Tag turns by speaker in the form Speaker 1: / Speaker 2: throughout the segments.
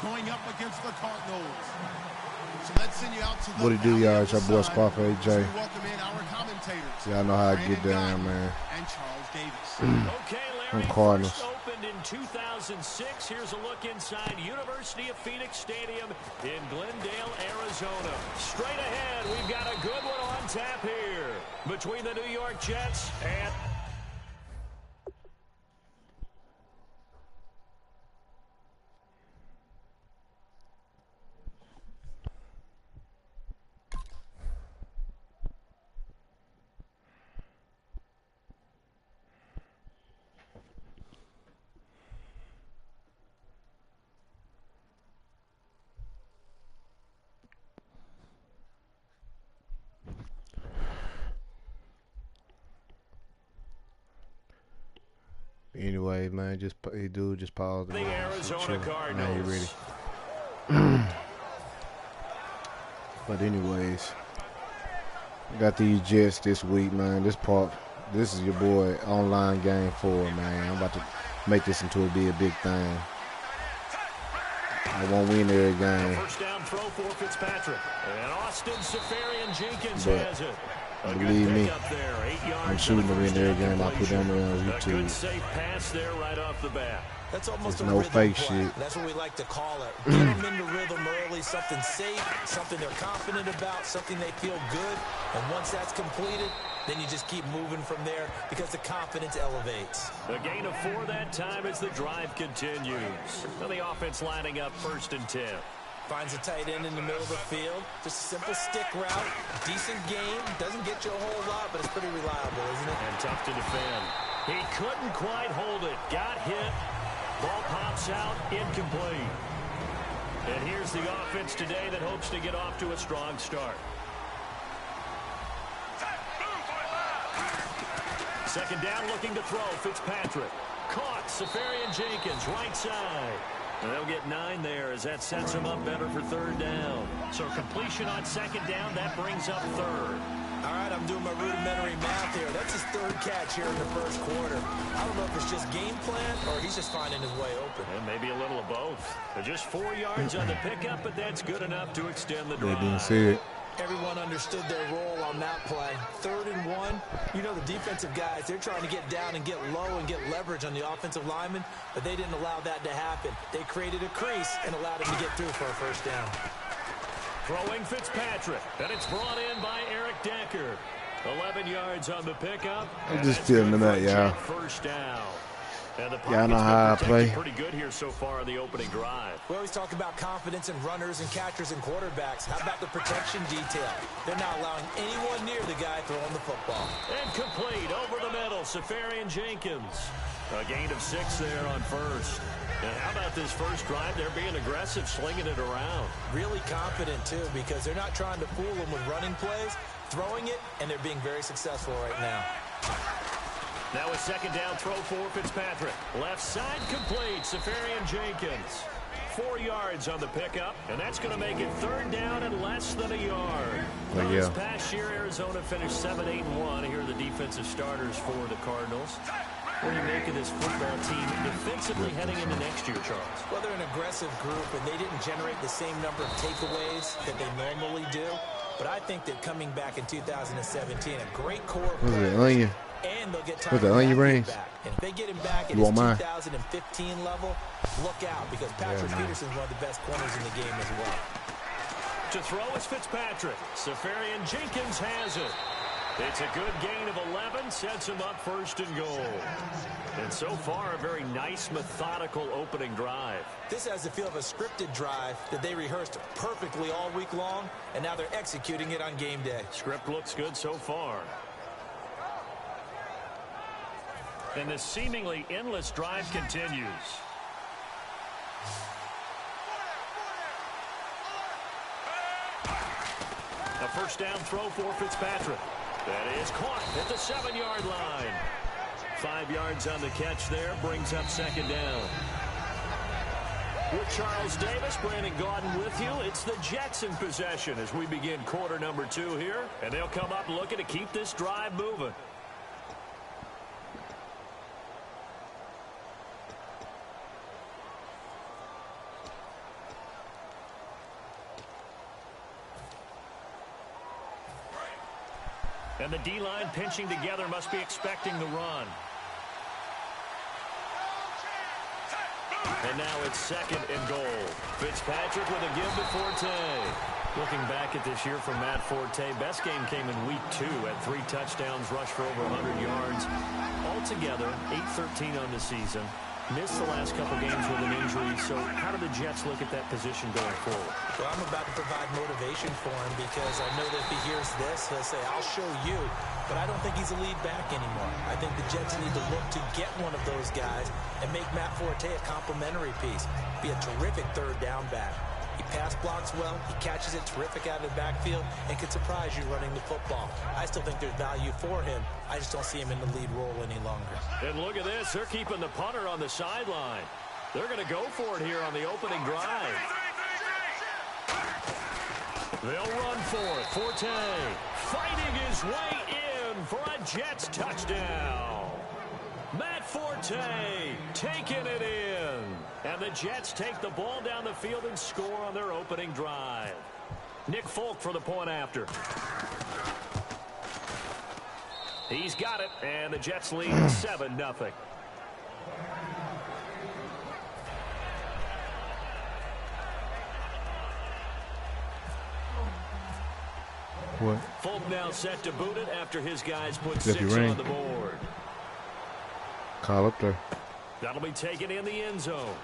Speaker 1: going up against the Cardinals. So let's send you out to the
Speaker 2: what it do, y'all? It's your boy ScarfaceJay. Y'all know how I get down, man.
Speaker 1: And Charles Davis.
Speaker 3: Okay, Larry,
Speaker 2: Cardinals.
Speaker 3: first opened in 2006. Here's a look inside University of Phoenix Stadium in Glendale, Arizona. Straight ahead, we've got a good one on tap here between the New York Jets and...
Speaker 2: Anyway, man, just pause
Speaker 3: the Arizona Cardinals.
Speaker 2: Now you ready? But anyways, I got these Jets this week, man. This is your boy online game 4, man. I'm about to make this into a big thing. I won't win every game.
Speaker 3: First down throw for Fitzpatrick. And Austin Safarian-Jenkins has it.
Speaker 2: Believe me, I'm shooting them in every game. I put them on YouTube.
Speaker 3: Good safe pass there right off the bat.
Speaker 4: That's almost
Speaker 2: no fake shit.
Speaker 4: That's what we like to call it. Get them into rhythm early, something safe, something they're confident about, something they feel good. And once that's completed, then you just keep moving from there because the confidence elevates.
Speaker 3: A gain of 4 that time as the drive continues. And the offense lining up 1st and 10.
Speaker 4: Finds a tight end in the middle of the field. Just a simple stick route. Decent game. Doesn't get you a whole lot, but it's pretty reliable, isn't it?
Speaker 3: And tough to defend. He couldn't quite hold it. Got hit. Ball pops out. Incomplete. And here's the offense today that hopes to get off to a strong start. Second down, looking to throw. Fitzpatrick. Caught. Safarian-Jenkins, right side. And they'll get 9 there as that sets them up better for 3rd down. So completion on 2nd down, that brings up 3rd.
Speaker 4: All right, I'm doing my rudimentary math here. That's his 3rd catch here in the 1st quarter. I don't know if it's just game plan or he's just finding his way open.
Speaker 3: And maybe a little of both. Just 4 yards on the pickup, but that's good enough to extend the drive.
Speaker 2: They didn't see it.
Speaker 4: Everyone understood their role on that play. 3rd and 1. You know, the defensive guys, they're trying to get down and get low and get leverage on the offensive lineman, but they didn't allow that to happen. They created a crease and allowed him to get through for a 1st down.
Speaker 3: Throwing Fitzpatrick, and it's brought in by Eric Decker. 11 yards on the pickup.
Speaker 2: I'm just feeling that, y'all.
Speaker 3: 1st down.
Speaker 2: Y'all know how I play.
Speaker 3: Pretty good here so far in the opening drive.
Speaker 4: We always talk about confidence in runners and catchers and quarterbacks. How about the protection detail? They're not allowing anyone near the guy throwing the football.
Speaker 3: And complete over the middle, Safarian-Jenkins. A gain of 6 there on 1st. And how about this 1st drive? They're being aggressive, slinging it around.
Speaker 4: Really confident, too, because they're not trying to fool them with running plays, throwing it, and they're being very successful right now.
Speaker 3: Now a 2nd down throw for Fitzpatrick. Left side complete, Safarian-Jenkins. 4 yards on the pickup, and that's going to make it 3rd down and less than a yard.
Speaker 2: Well,
Speaker 3: This past year, Arizona finished 7-8-1. Here are the defensive starters for the Cardinals. What do you make of this football team defensively heading into next year, Charles?
Speaker 4: Well, they're an aggressive group, and they didn't generate the same number of takeaways that they normally do. But I think that coming back in 2017, a great core of players, and they'll get time back. And if they get him back at his 2015 level, look out, because Patrick Peterson's one of the best corners in the game as well.
Speaker 3: To throw is Fitzpatrick. Safarian-Jenkins has it. It's a good gain of 11, sets him up 1st and goal. And so far, a very nice, methodical opening drive.
Speaker 4: This has the feel of a scripted drive that they rehearsed perfectly all week long, and now they're executing it on game day.
Speaker 3: Script looks good so far. And this seemingly endless drive continues. A 1st down throw for Fitzpatrick. That is caught at the 7-yard line. 5 yards on the catch there, brings up 2nd down. With Charles Davis, Brandon Gaudin with you. It's the Jets in possession as we begin quarter number 2 here. And they'll come up looking to keep this drive moving. And the D-line pinching together must be expecting the run. And now it's 2nd and goal. Fitzpatrick with a give to Forte. Looking back at this year for Matt Forte, best game came in week 2 at 3 touchdowns, rushed for over 100 yards. Altogether, 8-13 on the season. Missed the last couple games with an injury. So how do the Jets look at that position going forward?
Speaker 4: Well, I'm about to provide motivation for him because I know that if he hears this, he'll say, I'll show you. But I don't think he's a lead back anymore. I think the Jets need to look to get one of those guys and make Matt Forte a complimentary piece. Be a terrific 3rd down back. He pass blocks well, he catches it terrific out of the backfield, and can surprise you running the football. I still think there's value for him. I just don't see him in the lead role any longer.
Speaker 3: And look at this. They're keeping the punter on the sideline. They're going to go for it here on the opening drive. They'll run for it. Forte fighting his way in for a Jets touchdown. Matt Forte taking it in. And the Jets take the ball down the field and score on their opening drive. Nick Folk for the point after. He's got it, and the Jets lead 7-0.
Speaker 2: What?
Speaker 3: Folk now set to boot it after his guys put 6 on the board.
Speaker 2: Call up there.
Speaker 3: That'll be taken in the end zone.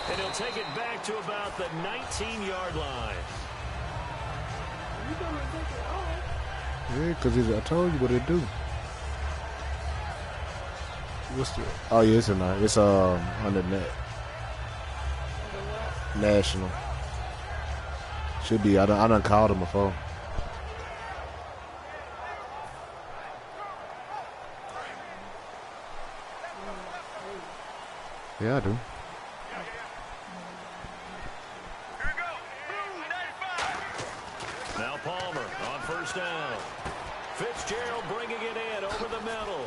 Speaker 3: And he'll take it back to about the 19-yard line.
Speaker 2: Yeah, because I told you what it do. What's the? Oh yeah, it's under net. National. Should be. I done called him before. Yeah, I do.
Speaker 3: Now Palmer on 1st down. Fitzgerald bringing it in over the middle.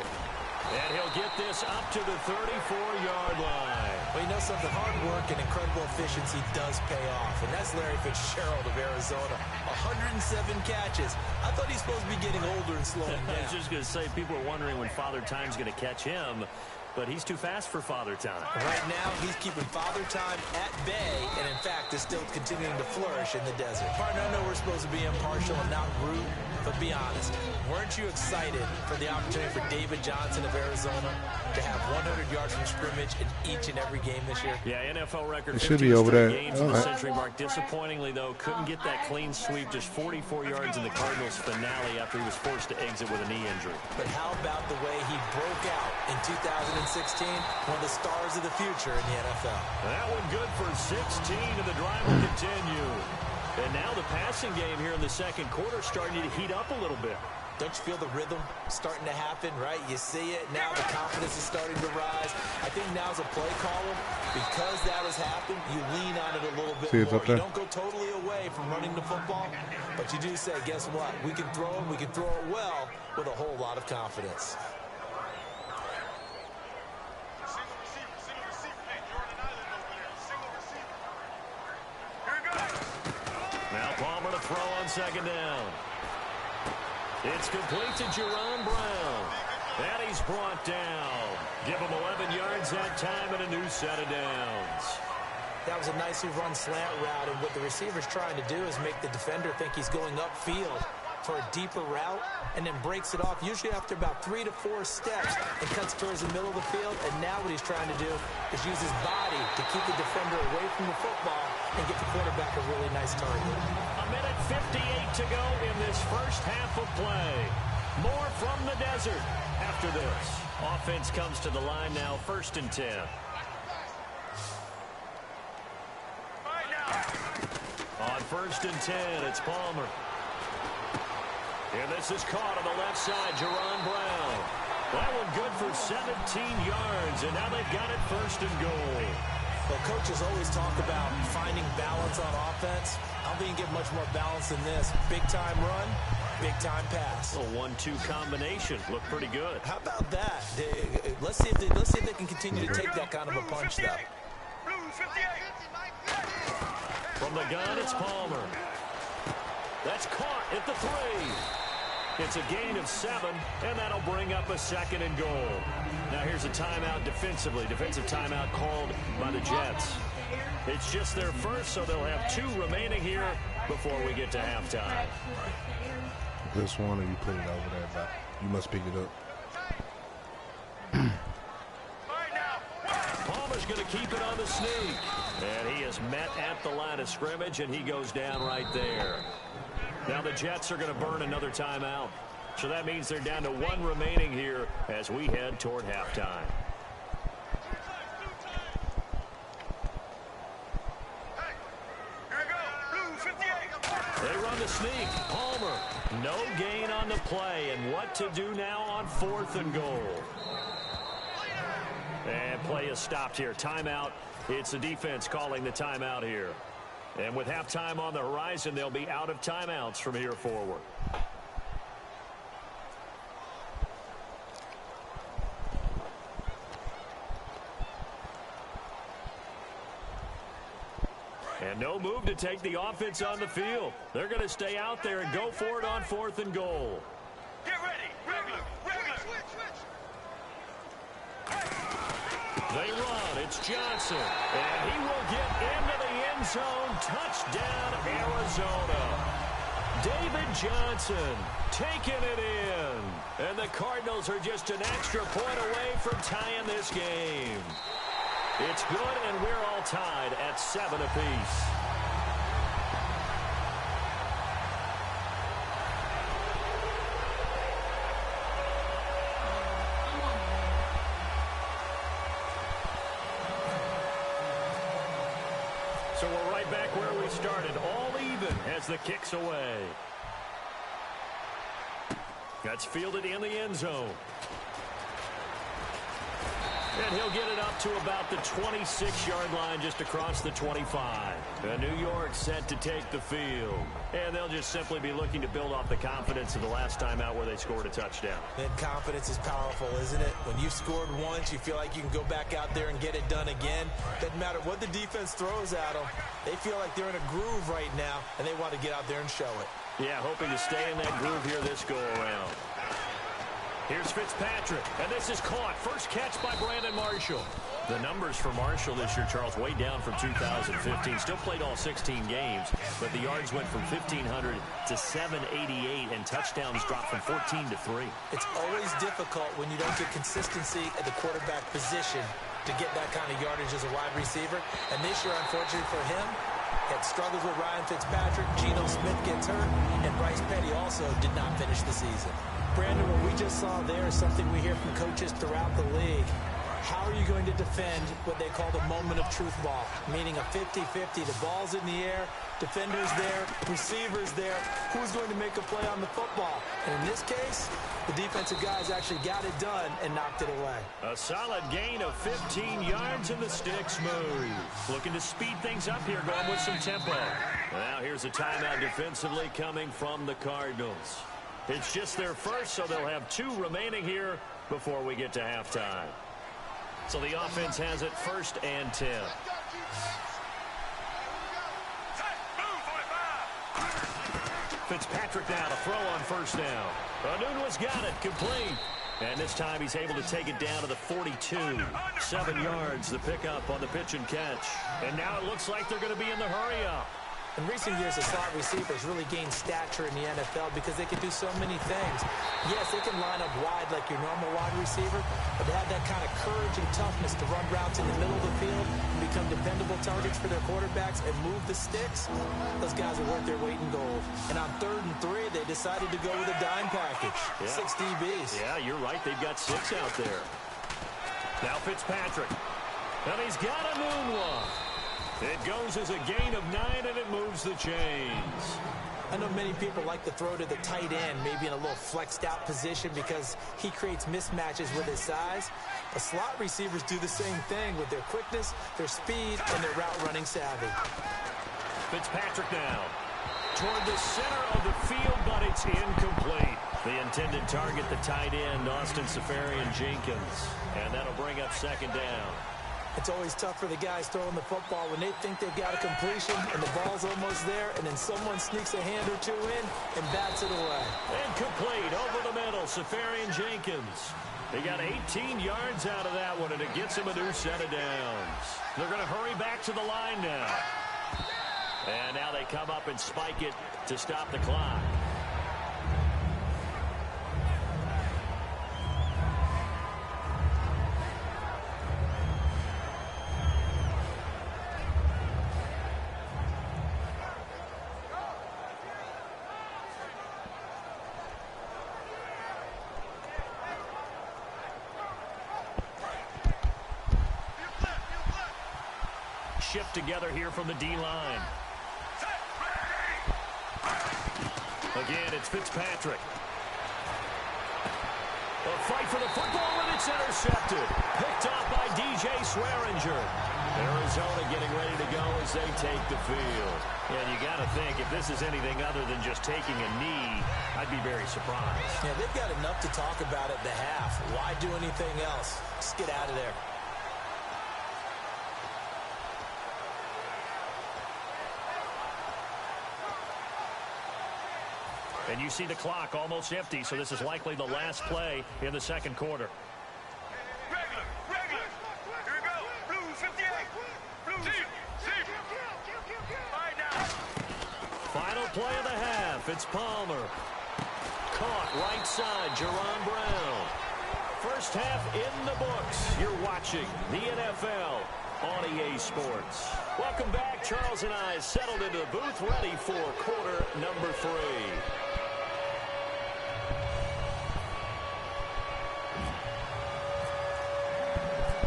Speaker 3: And he'll get this up to the 34-yard line.
Speaker 4: Well, you know something? Hard work and incredible efficiency does pay off. And that's Larry Fitzgerald of Arizona. 107 catches. I thought he's supposed to be getting older and slowing down.
Speaker 3: I was just going to say, people are wondering when Father Time's going to catch him. But he's too fast for Father Time.
Speaker 4: Right now, he's keeping Father Time at bay, and in fact, is still continuing to flourish in the desert. Partner, I know we're supposed to be impartial and not rude, but be honest. Weren't you excited for the opportunity for David Johnson of Arizona to have 100 yards from scrimmage in each and every game this year?
Speaker 3: Yeah, NFL record.
Speaker 2: It should be over there.
Speaker 3: Games in the century mark. Disappointingly, though, couldn't get that clean sweep. Just 44 yards in the Cardinals' finale after he was forced to exit with a knee injury.
Speaker 4: But how about the way he broke out in 2016? One of the stars of the future in the NFL.
Speaker 3: That one good for 16, and the drive will continue. And now the passing game here in the 2nd quarter starting to heat up a little bit.
Speaker 4: Don't you feel the rhythm starting to happen, right? You see it. Now the confidence is starting to rise. I think now's a play caller. Because that has happened, you lean on it a little bit more. You don't go totally away from running the football, but you do say, guess what? We can throw it. We can throw it well with a whole lot of confidence.
Speaker 3: Now Palmer to throw on 2nd down. It's complete to Jerron Brown. And he's brought down. Give him 11 yards that time and a new set of downs.
Speaker 4: That was a nicely run slant route, and what the receiver's trying to do is make the defender think he's going upfield for a deeper route, and then breaks it off, usually after about 3 to 4 steps, and cuts towards the middle of the field. And now what he's trying to do is use his body to keep the defender away from the football and get the quarterback a really nice target.
Speaker 3: A minute 58 to go in this first half of play. More from the desert after this. Offense comes to the line now, 1st and 10. On 1st and 10, it's Palmer. And this is caught on the left side, Jerron Brown. That one good for 17 yards, and now they've got it 1st and goal.
Speaker 4: Well, coaches always talk about finding balance on offense. I don't think you can get much more balance than this. Big-time run, big-time pass.
Speaker 3: A 1-2 combination. Looked pretty good.
Speaker 4: How about that? Let's see if they can continue to take that kind of a punch, though.
Speaker 3: From the gun, it's Palmer. That's caught at the 3. It's a gain of 7, and that'll bring up a 2nd and goal. Now here's a timeout defensively. Defensive timeout called by the Jets. It's just their first, so they'll have 2 remaining here before we get to halftime.
Speaker 2: This one, or you put it over there, but you must pick it up.
Speaker 3: Palmer's going to keep it on the sneak. And he is met at the line of scrimmage, and he goes down right there. Now the Jets are going to burn another timeout. So that means they're down to 1 remaining here as we head toward halftime. They run the sneak. Palmer, no gain on the play. And what to do now on 4th and goal. And play is stopped here. Timeout. It's the defense calling the timeout here. And with halftime on the horizon, they'll be out of timeouts from here forward. And no move to take the offense on the field. They're going to stay out there and go for it on 4th and goal.
Speaker 5: Get ready. Regular.
Speaker 3: They run. It's Johnson. And he will get into the end zone. Touchdown, Arizona. David Johnson taking it in. And the Cardinals are just an extra point away from tying this game. It's good, and we're all tied at 7 apiece. So we're right back where we started, all even as the kick's away. That's fielded in the end zone. And he'll get it up to about the 26-yard line, just across the 25. And New York set to take the field. And they'll just simply be looking to build off the confidence of the last time out where they scored a touchdown.
Speaker 4: And confidence is powerful, isn't it? When you've scored once, you feel like you can go back out there and get it done again. Doesn't matter what the defense throws at them. They feel like they're in a groove right now, and they want to get out there and show it.
Speaker 3: Yeah, hoping to stay in that groove here this go-around. Here's Fitzpatrick, and this is caught. First catch by Brandon Marshall. The numbers for Marshall this year, Charles, way down from 2015. Still played all 16 games, but the yards went from 1,500 to 788, and touchdowns dropped from 14 to 3.
Speaker 4: It's always difficult when you don't get consistency at the quarterback position to get that kind of yardage as a wide receiver. And this year, unfortunately for him, had struggles with Ryan Fitzpatrick. Geno Smith gets hurt, and Bryce Petty also did not finish the season. Brandon, what we just saw there is something we hear from coaches throughout the league. How are you going to defend what they call the moment of truth ball, meaning a 50-50? The ball's in the air, defenders there, receivers there. Who's going to make a play on the football? And in this case, the defensive guys actually got it done and knocked it away.
Speaker 3: A solid gain of 15 yards, and the sticks move. Looking to speed things up here, going with some tempo. Now here's a timeout defensively coming from the Cardinals. It's just their first, so they'll have 2 remaining here before we get to halftime. So the offense has it 1st and 10. Fitzpatrick now to throw on 1st down. Anunua's got it, complete. And this time he's able to take it down to the 42. 7 yards, the pickup on the pitch and catch. And now it looks like they're going to be in the hurry-up.
Speaker 4: In recent years, the slot receivers really gained stature in the NFL because they can do so many things. Yes, they can line up wide like your normal wide receiver, but to have that kind of courage and toughness to run routes in the middle of the field and become dependable targets for their quarterbacks and move the sticks, those guys are worth their weight in gold. And on 3rd and 3, they decided to go with a dime package. Yeah. 6 DBs.
Speaker 3: Yeah, you're right. They've got 6 out there. Now Fitzpatrick. And he's got a moon one. It goes as a gain of 9, and it moves the chains.
Speaker 4: I know many people like to throw to the tight end, maybe in a little flexed out position because he creates mismatches with his size. But slot receivers do the same thing with their quickness, their speed, and their route running savvy.
Speaker 3: Fitzpatrick now toward the center of the field, but it's incomplete. The intended target, the tight end, Austin Safarian-Jenkins. And that'll bring up 2nd down.
Speaker 4: It's always tough for the guys throwing the football when they think they've got a completion and the ball's almost there, and then someone sneaks a hand or two in and bats it away.
Speaker 3: Incomplete over the middle, ScarfaceJay1's. He got 18 yards out of that one, and it gets him a new set of downs. They're going to hurry back to the line now. And now they come up and spike it to stop the clock. Shift together here from the D-line. Again, it's Fitzpatrick. A fight for the football, and it's intercepted. Picked off by DJ Swearinger. Arizona getting ready to go as they take the field. And you got to think, if this is anything other than just taking a knee, I'd be very surprised.
Speaker 4: Yeah, they've got enough to talk about at the half. Why do anything else? Just get out of there.
Speaker 3: And you see the clock almost empty, so this is likely the last play in the second quarter.
Speaker 5: Regular. Here we go. Blue 58. Blue. See. All right, now.
Speaker 3: Final play of the half. It's Palmer. Caught right side, Jerron Brown. First half in the books. You're watching the NFL on EA Sports. Welcome back. Charles and I settled into the booth, ready for quarter number 3.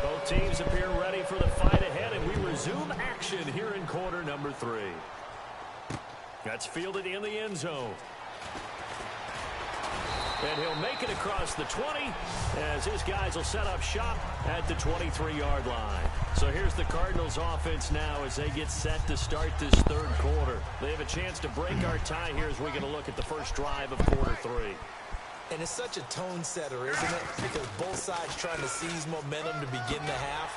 Speaker 3: Both teams appear ready for the fight ahead, and we resume action here in quarter number 3. That's fielded in the end zone. And he'll make it across the 20 as his guys will set up shop at the 23-yard line. So here's the Cardinals offense now as they get set to start this third quarter. They have a chance to break our tie here as we're going to look at the first drive of quarter 3.
Speaker 4: And it's such a tone setter, isn't it? Because both sides trying to seize momentum to begin the half.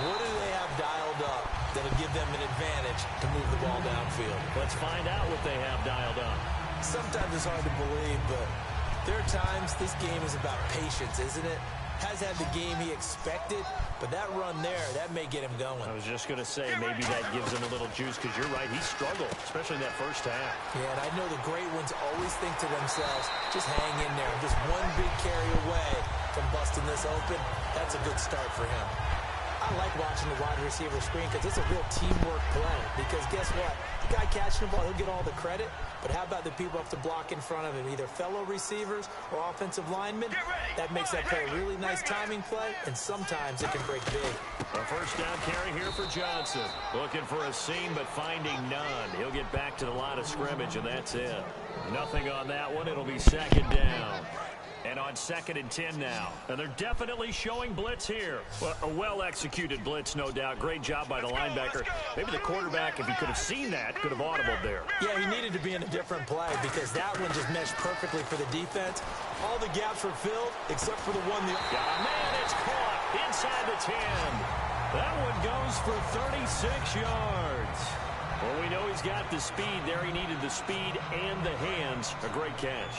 Speaker 4: What do they have dialed up that'll give them an advantage to move the ball downfield?
Speaker 3: Let's find out what they have dialed up.
Speaker 4: Sometimes it's hard to believe, but there are times this game is about patience, isn't it? Has had the game he expected, but that run there, that may get him going.
Speaker 3: I was just going to say, maybe that gives him a little juice, because you're right, he struggled, especially in that first half.
Speaker 4: Yeah, and I know the great ones always think to themselves, just hang in there. Just one big carry away from busting this open. That's a good start for him. I like watching the wide receiver screen because it's a real teamwork play. Because guess what? The guy catching the ball, he'll get all the credit. But how about the people up to block in front of him, either fellow receivers or offensive linemen? That makes that play a really nice timing play, and sometimes it can break big.
Speaker 3: A first down carry here for Johnson. Looking for a seam, but finding none. He'll get back to the line of scrimmage, and that's it. Nothing on that one. It'll be second down. And on 2nd and 10 now. And they're definitely showing blitz here. Well, a well-executed blitz, no doubt. Great job by the linebacker. Maybe the quarterback, if he could have seen that, could have audibled there.
Speaker 4: Yeah, he needed to be in a different play because that one just meshed perfectly for the defense. All the gaps were filled except for the one.
Speaker 3: Got a man, it's caught inside the 10. That one goes for 36 yards. Well, we know he's got the speed there. He needed the speed and the hands. A great catch.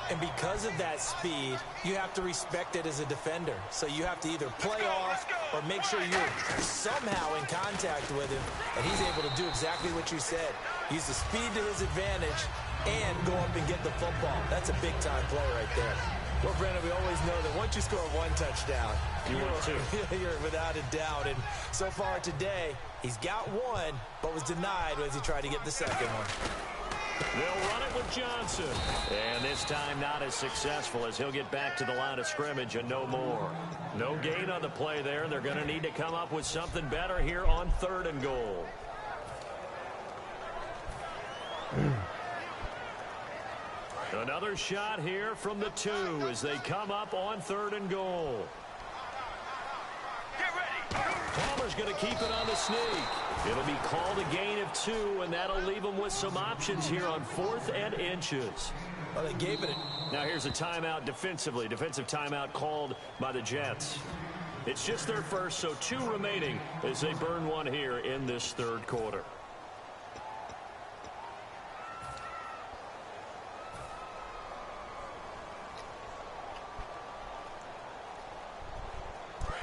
Speaker 4: And because of that speed, you have to respect it as a defender. So you have to either play off or make sure you're somehow in contact with him, and he's able to do exactly what you said. Use the speed to his advantage and go up and get the football. That's a big-time play right there. Well, Brandon, we always know that once you score one touchdown, you're without a doubt. And so far today, he's got one, but was denied as he tried to get the second one.
Speaker 3: They'll run it with Johnson. And this time not as successful as he'll get back to the line of scrimmage and no more. No gain on the play there. They're going to need to come up with something better here on 3rd and goal. Another shot here from the 2 as they come up on 3rd and goal.
Speaker 5: Get ready.
Speaker 3: Palmer's going to keep it on the sneak. It'll be called a gain of 2, and that'll leave them with some options here on 4th and inches.
Speaker 4: Well, they gave it.
Speaker 3: Now here's a timeout defensively. Defensive timeout called by the Jets. It's just their first, so 2 remaining as they burn one here in this third quarter.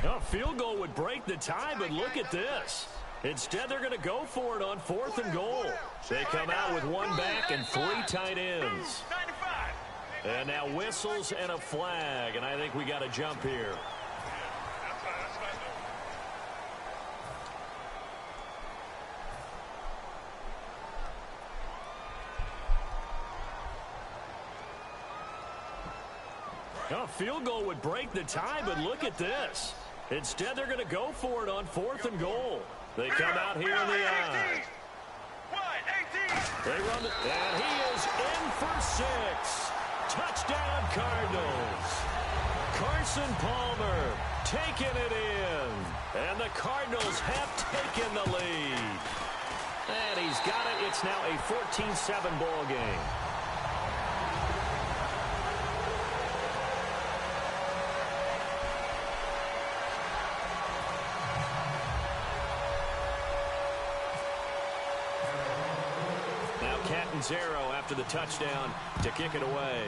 Speaker 3: A field goal would break the tie, but look at this. Instead, they're going to go for it on 4th and goal. They come out with 1 back and 3 tight ends. And now whistles and a flag, and I think we got a jump here. A field goal would break the tie, but look at this. Instead, they're going to go for it on 4th and goal. They come out here in the eye. They run it, and he is in for 6. Touchdown, Cardinals. Carson Palmer taking it in. And the Cardinals have taken the lead. And he's got it. It's now a 14-7 ball game. Zero after the touchdown to kick it away.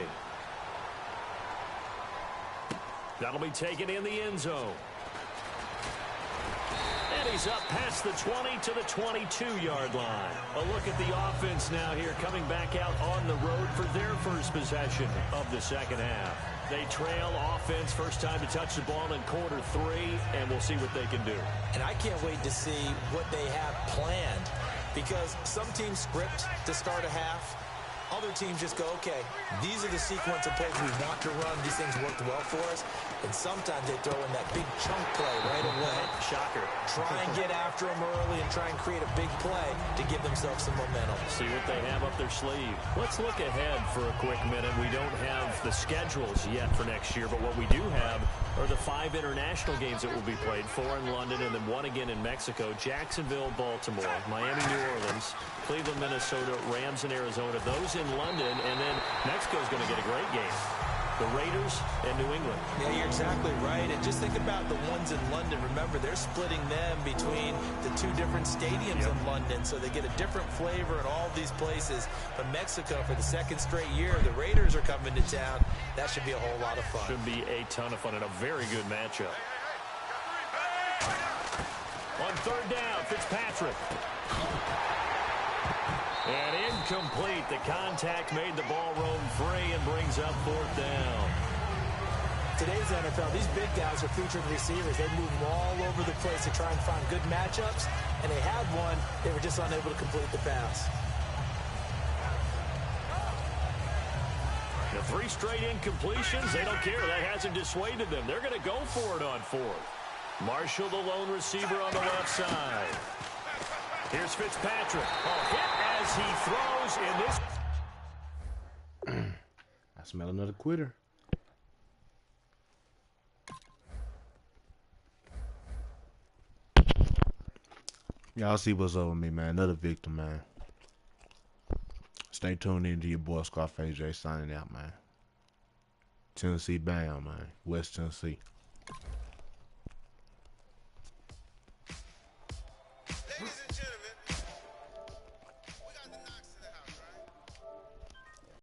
Speaker 3: That'll be taken in the end zone. And he's up past the 20 to the 22-yard line. A look at the offense now here, coming back out on the road for their first possession of the second half. They trail offense, first time to touch the ball in quarter 3, and we'll see what they can do.
Speaker 4: And I can't wait to see what they have planned. Because some teams script to start a half. Other teams just go, okay, these are the sequence of plays we want to run. These things worked well for us. And sometimes they throw in that big chunk play right away.
Speaker 3: Shocker.
Speaker 4: Try and get after them early and try and create a big play to give themselves some momentum.
Speaker 3: See what they have up their sleeve. Let's look ahead for a quick minute. We don't have the schedules yet for next year, but what we do have are the 5 international games that will be played, 4 in London and then 1 again in Mexico, Jacksonville, Baltimore, Miami, New Orleans, Cleveland, Minnesota, Rams, and Arizona. Those in London, and then Mexico's going to get a great game. The Raiders and New England.
Speaker 4: Yeah, you're exactly right. And just think about the ones in London. Remember, they're splitting them between the 2 different stadiums in London, so they get a different flavor in all these places. But Mexico, for the 2nd straight year, the Raiders are coming to town. That should be a whole lot of fun.
Speaker 3: Should be a ton of fun and a very good matchup. On 3rd down, Fitzpatrick. And incomplete. The contact made the ball roam free and brings up 4th down.
Speaker 4: Today's NFL, these big guys are featured receivers. They move all over the place to try and find good matchups, and they had one. They were just unable to complete the pass.
Speaker 3: The 3 straight incompletions, they don't care. That hasn't dissuaded them. They're going to go for it on 4th. Marshall, the lone receiver on the left side. Here's Fitzpatrick. A hit as he throws in this.
Speaker 2: I smell another quitter. Y'all see what's up with me, man. Another victim, man. Stay tuned in to your boy ScarfaceJay signing out, man. Tennessee bound, man. West Tennessee.